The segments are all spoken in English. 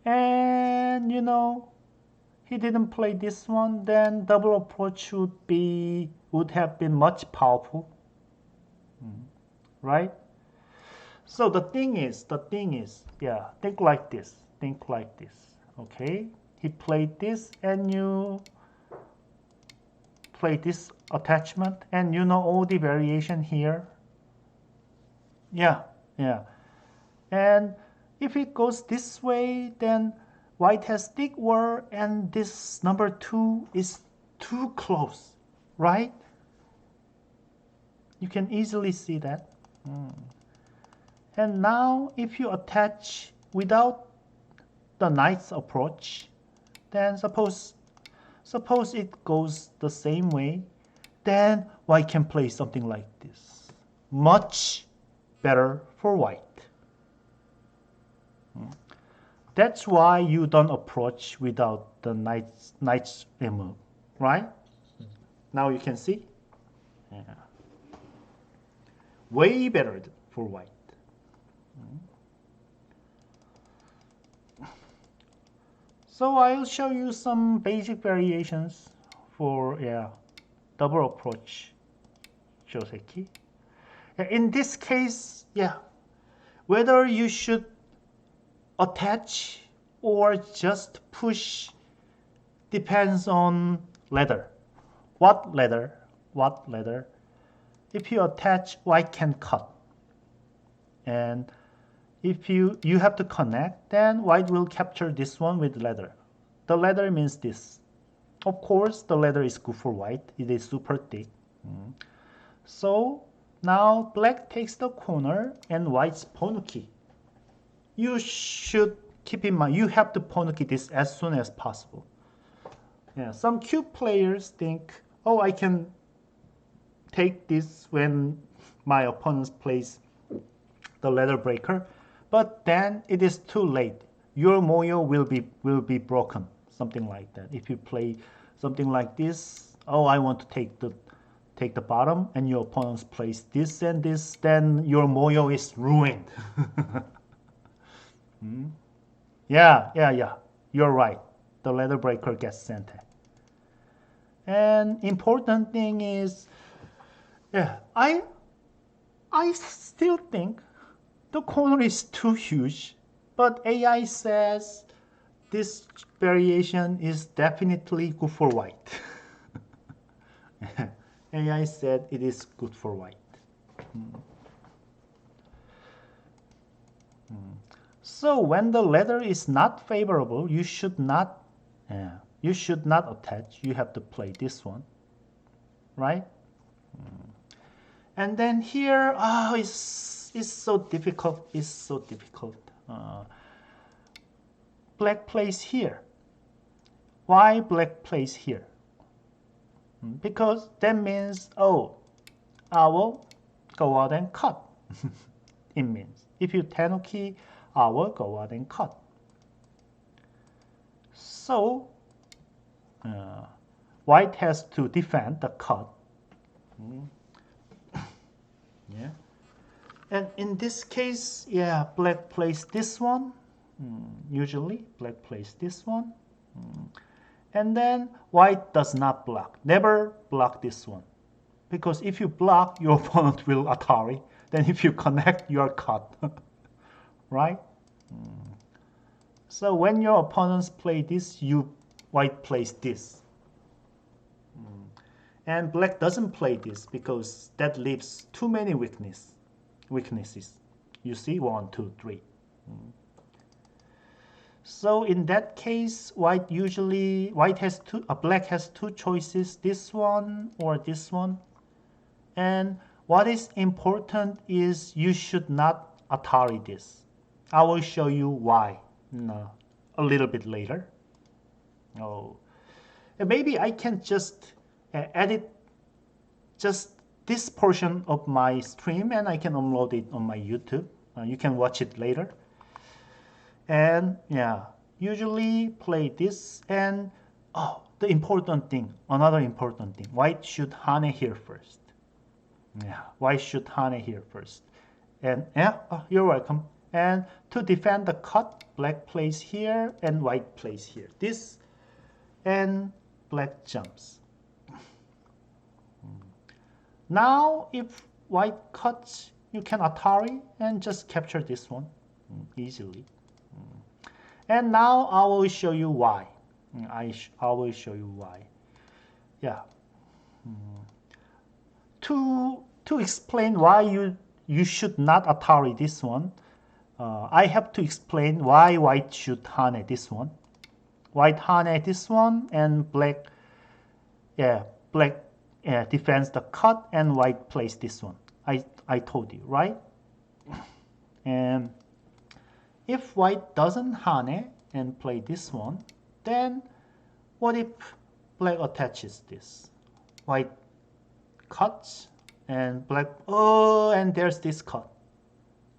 And he didn't play this one, then double approach would have been much powerful, right? So the thing is, yeah, think like this, okay? He played this, and you play this attachment, and all the variation here. Yeah, yeah. And if it goes this way, then white has thick wall, and this number 2 is too close, right? You can easily see that. And now if you attach without the knight's approach, then suppose it goes the same way, then white can play something like this. Much better for white. That's why you don't approach without the knight's move, right? Now you can see. Yeah. Way better for white. So I'll show you some basic variations for double approach Joseki. In this case, whether you should attach or just push depends on ladder. What ladder? If you attach, white can cut. And if you have to connect, then white will capture this one with ladder. The ladder means this. Of course, the ladder is good for white. It is super thick. So now black takes the corner and white's pawn key. You should keep in mind, you have to pawn key this as soon as possible. Yeah, some cute players think, oh, I can take this when my opponent plays the ladder breaker, but then it is too late. Your moyo will be broken, something like that. If you play something like this, oh, I want to take the bottom, and your opponent plays this and this, then your moyo is ruined. Yeah. You're right. The ladder breaker gets sent. And important thing is, I still think the corner is too huge, but AI says this variation is definitely good for white. AI said it is good for white. So when the ladder is not favorable, you should not attach. You have to play this one, right? And then here, it's so difficult. Black plays here. Why black plays here? Because that means, oh, I will go out and cut. It means if you tenuki, I will go out and cut. So white has to defend the cut. Yeah. And in this case, black plays this one. Usually, black plays this one. And then white does not block. Never block this one. Because if you block, your opponent will Atari. Then if you connect, you are cut. Right? So when your opponents play this, white plays this. And black doesn't play this because that leaves too many weaknesses. You see, 1, 2, 3. So in that case, black has two choices, this one or this one. And what is important is you should not Atari this. I will show you why a little bit later. Oh, and maybe I can just edit just this portion of my stream and I can upload it on my YouTube. You can watch it later. And usually play this. And another important thing, white should hane here first. White should hane here first. And you're welcome. And to defend the cut, black plays here and white plays here. This and black jumps. Now if white cuts, you can Atari and just capture this one easily. And now I will show you why. I will show you why. Yeah. To explain why you should not Atari this one, I have to explain why white should Hane this one. White Hane this one and black, black defends the cut and white plays this one. I told you, right? And if white doesn't Hane and play this one, then what if black attaches this? White cuts and black, oh, and there's this cut.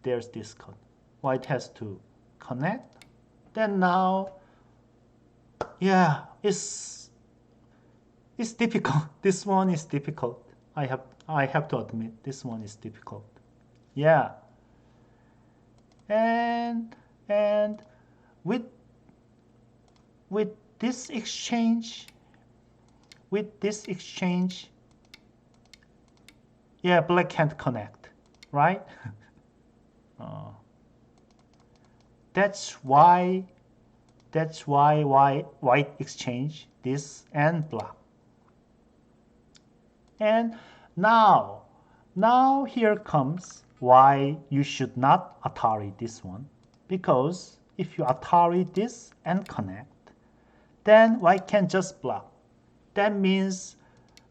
There's this cut. White has to connect. Then now, yeah, it's difficult. This one is difficult. I have to admit this one is difficult. Yeah. And with this exchange, yeah, black can't connect, right? That's why white exchange this and block. And now here comes why you should not Atari this one. Because if you Atari this and connect, then white can just block. That means,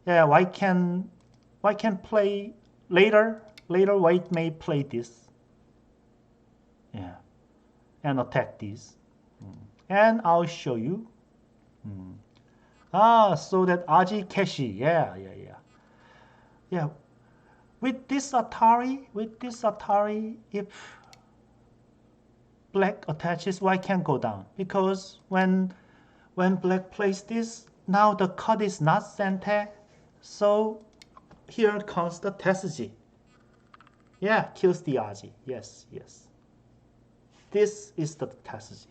yeah, white can play later. Later white may play this. Yeah. And attack this. And I'll show you. So that Aji Keshi, yeah. With this Atari, if black attaches, white can go down. Because when black plays this, now the cut is not center. So here comes the Tetsuji. Yeah, kills the Aji. Yes. This is the Tetsuji.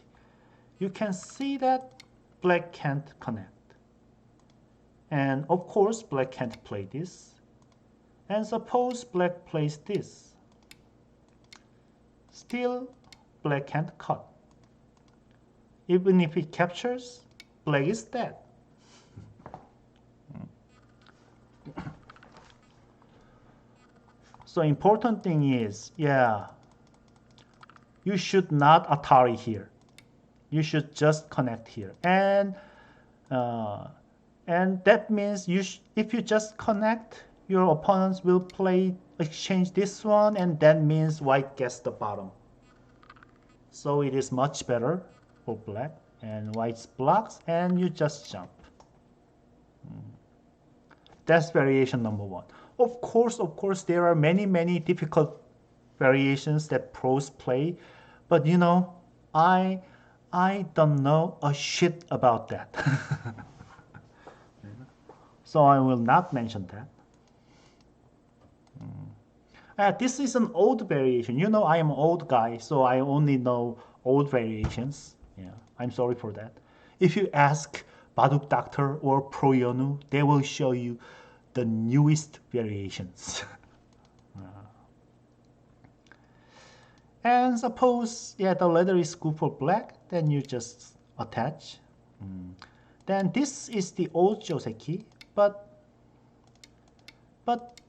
You can see that black can't connect. And of course, black can't play this. And suppose black plays this. Still, black can't cut. Even if it captures, black is dead. So important thing is, yeah, you should not Atari here. You should just connect here. And that means if you just connect, your opponents will exchange this one, and that means white gets the bottom. So it is much better for black, and white blocks, and you just jump. That's variation number one. Of course, there are many difficult variations that pros play, but you know, I don't know a shit about that. So I will not mention that. This is an old variation. You know, I am an old guy, so I only know old variations. Yeah, I'm sorry for that. If you ask Baduk Doctor or Pro Yonu, they will show you the newest variations. And suppose, yeah, the letter is good for black, then you just attach. Then this is the old Joseki, but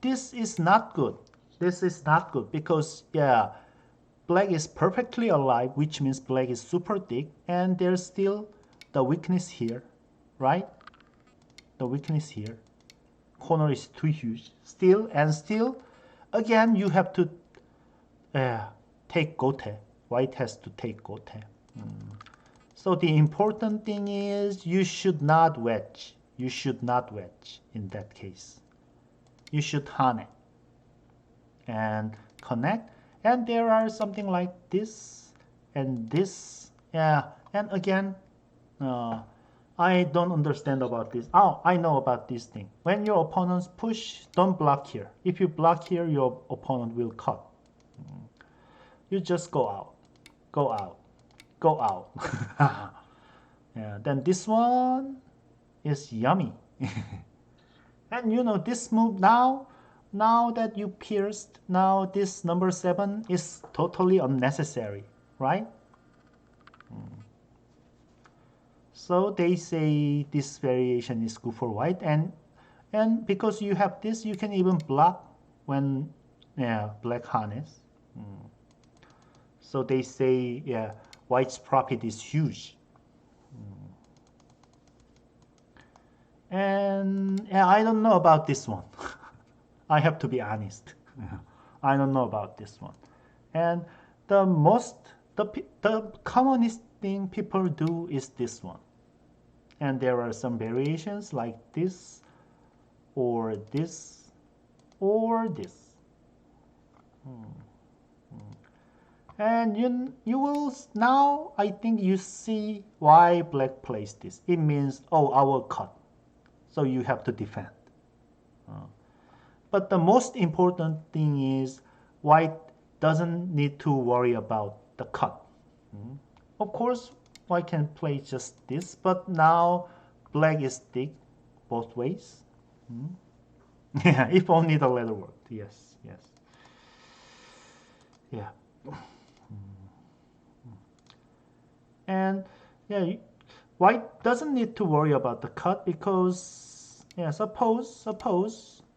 this is not good. This is not good because, yeah, black is perfectly alive, which means black is super thick, and there's still the weakness here, right? The weakness here. Corner is too huge. Still, again, you have to take gote. White has to take gote. So the important thing is you should not wedge. You should not wedge in that case. You should hane and connect. And there are something like this and this. Yeah, and again, I don't understand about this. Oh, I know about this thing. When your opponents push, don't block here. If you block here, your opponent will cut. You just go out. go out, go out. Yeah, then this one is yummy. And you know this move now that you pierced, now this number 7 is totally unnecessary, right? So they say this variation is good for white, and because you have this, you can even block when black harness. So they say white's profit is huge. And I don't know about this one. I have to be honest. I don't know about this one. And the most the commonest thing people do is this one. And there are some variations like this or this or this. And you will now, I think you see why black plays this. It means, oh, I will cut. So you have to defend. But the most important thing is white doesn't need to worry about the cut. Of course, white can play just this, but now black is thick both ways. Yeah, if only the letter worked. Yes, yes. Yeah. And yeah, white doesn't need to worry about the cut because suppose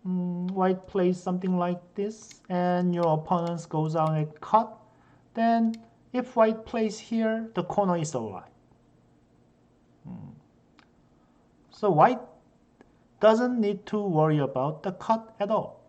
white plays something like this and your opponent goes out and cut, then if white plays here, the corner is alive. So white doesn't need to worry about the cut at all.